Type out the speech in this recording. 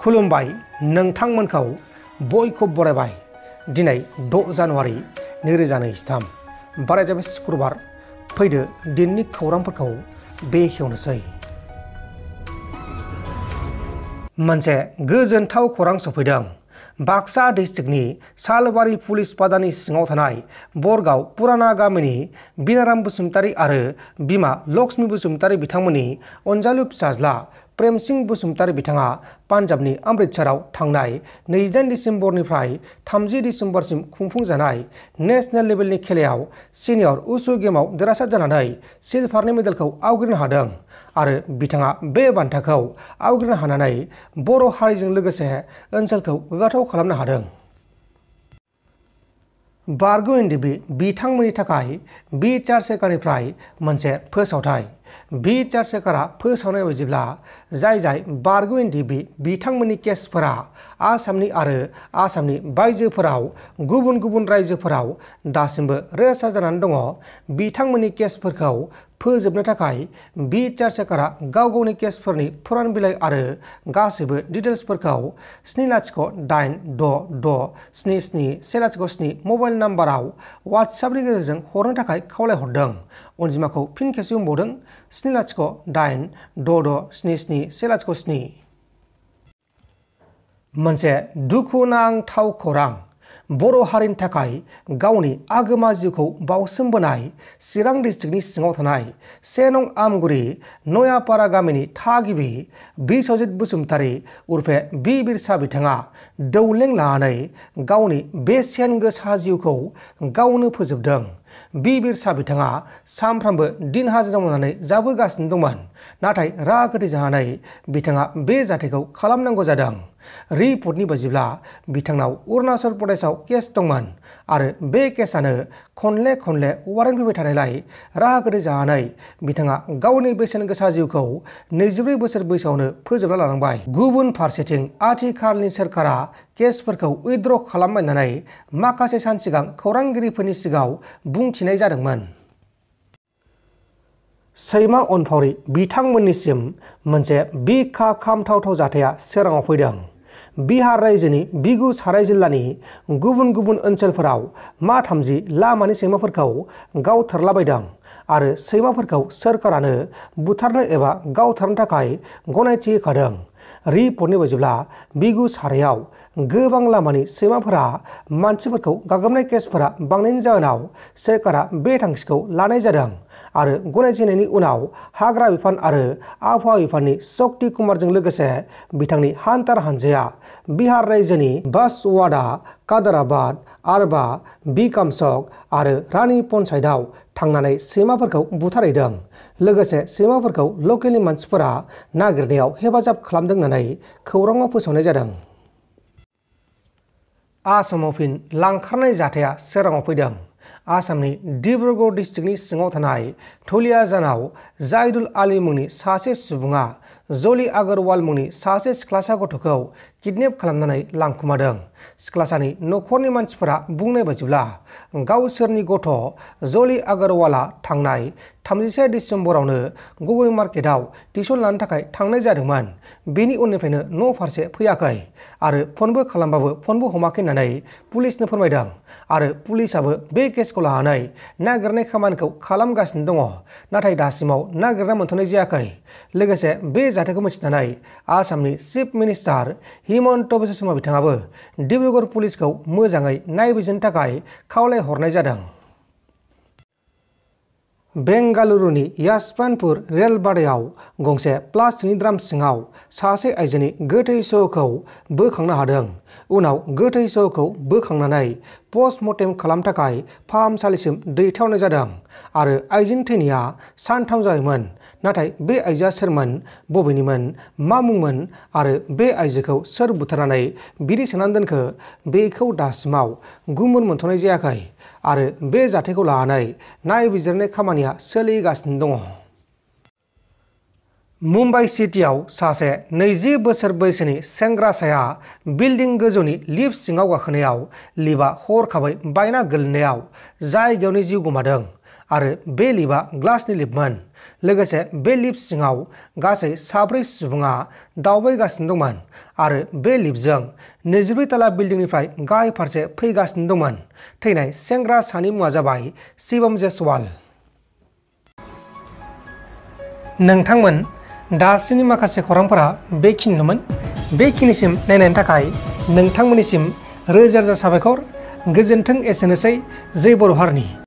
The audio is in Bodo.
खुलुमबाय नोंथांमोनखौ बयखौ बरायबाय दिनै 6 जानुवारि 2023 बाराय जाबाय शुक्रबार फैदो दिननि खौरांफोरखौ बेखेवनोसै। मोनसे गोजोनथाव खौरां सफैदों। बाक्सा डिस्ट्रिक्टनि सालबारि पुलिस बादानि सिङाव थानाय बरगाव पुराना गामिनि बिनाराम बसुमतारी आरो बिमा लक्ष्मी बसुमतारी बिथांमोननि अनजालु फिसाज्ला प्रेमसिंह बसुमतारी बिथाङा पान्जाबनि अमृतसराव थांनाय 28 डिसेम्बरनिफ्राय 30 डिसेम्बरसिम खुंफुंजानाय नेशनेल लेभेलनि खेलायाव सिनियर उसु गेमाव देरहासार जानानै सिलभारनि मेडेलखौ आवग्रिनो हादों आरो बिथाङा बे बान्थाखौ आवग्रिनो हानानै बर' हारिजों लोगोसे ओनसोलखौ गोग्गाथाव खालामनो हादों। बारग' एनडीबी बिथांमोननि थाखाय बि चार्जसेकारनिफ्राय मोनसे फोसावथाय। बि चार्जसेकारा फोसावनाय बायदिब्ला जाय बारग' एनडीबी बिथांमोननि केसफोरा आसामनि बायजोफोराव गुबुन रायजोफोराव दासिमबो रेजिस्टार जानानै दङ बिथांमोननि केसफोरखौ फोजोबनो थाखाय बि चार्जसेकारा गावनि केसफोरनि फुरान बिलाइ आरो गासैबो डिटेल्सफोरखौ 70666777107 मबाइल नाम्बाराव वाट्सएपनि गेजेरजों हरनो थाखाय खावलायहरदों। अनजिमाखौ फिन खेबसे बुंबावदों 70666777107। मोनसे दुखुनांथाव खौरां। बर' हारिनि थाखाय गावनि आगोमा जिउखौ बावसोमबोनाय चिरां डिस्ट्रिक्टनि सिङाव थानाय 1 नं आमगुरि नयापारा गामिनि थागिबि बिस्वजित बसुमतारी उर्फे बि बिरसा बिथाङा दौलें लानानै गावनि बेसेन गोसा जिउखौ गावनो फोजोबदों। बि बिरसा बिथाङा सानफ्रामबो दिन हाजिरा मावनानै जाबोगासिनो दंमोन, नाथाय रागा गोथै जानानै बिथाङा बे जाथायखौ खालामनांगौ जादों। रिपर्टनि बायदिब्ला बिथांनाव अरुणाचल प्रदेशआव केस दंमोन आरो बे केसआनो खनले वारेन्ट फैबाय थानायलाय रागा गोथै जानानै बिथाङा गावनि बेसेन गोसा जिउखौ 24 बोसोर बैसोआवनो फोजोबना लानांबाय। गुबुन फारसेथिं आथिखालनि सोरखारा केसफोरखौ उइथड्र खालामबाय होननानै माखासे सान सिगां खौरांगिरिफोरनि सिगाङाव बुंथिनाय जादोंमोन। सैमा अनफावरि बिथांमोननिसिम मोनसे बिखा खामथावथाव जाथाया सोराङाव फैदों। बिहार रायजोनि बेगुसराय जिल्लानि गुबुन ओनसोलफोराव मा-30 लामानि सैमाफोरखौ गावथारलाबायदों आरो सैमाफोरखौ सोरखारानो बुथारनो एबा गावथारनो थाखाय गनायथि होखादों। रिपर्टनि बायदिब्ला बेगुसरायाव गोबां लामानि सैमाफोरा मानसिफोरखौ गाग्लोबनाय केसफोरा बांनायनि जाहोनाव सोरखारा बे थांखिखौ लानाय जादों आरो गनायथि होनायनि उनाव हाग्रा बिफान आरो आबहावा बिफाननि शक्ति कुमारजों लोगोसे बिथांनि हान्टार हानजाया बिहार रायजोनि बांसवाड़ा, कादराबाद, आरबा, बिकामचक आरो रानी पन्चायतआव थांनानै सैमाफोरखौ बुथारहैदों। लोगोसे सैमाफोरखौ लकेलनि मानसिफोरा नागिरनायाव हेफाजाब खालामदों होननानै खौराङाव फोसावनाय जादों। आसामाव फिन लांखारनाय जाथाया सोराङाव फैदों। आसामनि डिब्रुगड़ डिस्ट्रिक्टनि सिङाव थानाय धुलियाजानाव जाइदुल आली मुंनि सासे सुबुङा जली आगरवाल मुंनि सासे सिख्लासा गथ'खौ किडनेप खालामनानै लांखुमादों। सिख्लासानि न'खरनि मानसिफोरा बुंनाय बायदिब्ला गावसोरनि गथ' जली आगरवाला थांनाय 31 डिसेम्बरावनो गगৈ मार्केटआव टिउसन लानो थाखाय थांनाय जादोंमोन। बेनि उननिफ्रायनो न' फारसे फैयाखै आरो फनबो खालामबाबो फनबो हमाखै होननानै पुलिसनो फोरमायदों आरो पुलिसाबो बे केसखौ लानानै नागिरनाय खामानिखौ खालामगासिनो दङ, नाथाय दासिमाव नागिरना मोनथ'नाय जायाखै। लोगोसे बे जाथायखौ मिथिनानै आसामनि चिफ मिनिस्टार हिमन्त बिश्व शर्मा बिथाङाबो डिब्रुगड़ पुलिसखौ मोजाङै नायबिजिरनो थाखाय खावलायहरनाय जादों। बेंगालुरुनि याशवन्तपुर रेलबादायाव गंसे प्लास्टिकनि ड्राम सिङाव सासे आइजोनि गोथै सहखौ बोखांनो हादों। उनाव गोथै सहखौ बोखांनानै पस्टमर्टेम खालामनो थाखाय फाहामसालिसिम दैथायहरनाय जादों आरो आइजोनि थैनाया सानथाम जाबायमोन। नाथाय बे आइजोआ सोरमोन, बबेनिमोन, मा मुंमोन आरो बे आइजोखौ सोर बुथारनानै बिदि सोनानै दोनखो बेखौ दासिमाव गुमुर मोनथ'नाय जायाखै आरो बे जाथायखौ लानानै नायबिजिरनाय खामानिया सोलिगासिनो दङ। मुम्बाइ सिटियाव सासे 20 बोसोर बैसोनि सेंग्रासाया बिल्डिं गोजौनि लिफ्ट सिङाव गाखोनायाव लिफ्टआ हरखाबै बायना गोलैनायाव जायगायावनो जिउ गोमादों आरो बे लिफ्टआ ग्लासनि लिफ्टमोन। लोगोसे बे लिफ्ट सिङाव गासै 4 सुबुङा दावबायगासिनो दंमोन आरो बे लिफ्टजों 24 तला बिल्डिंनिफ्राय गाहाय फारसे फैगासिनो दंमोन। थैनाय सेंग्रा सानि मुङा जाबाय शिवम जायसवाल। नोंथांमोन दासिमनि माखासे खौरांफोरा बेखिनिनोमोन। बेखिनिसिम नायनायनि थाखाय नोंथांमोननिसिम रोजा रोजा साबायखर। गोजोन्थों। एसेनोसै। जै बर' हारिनि।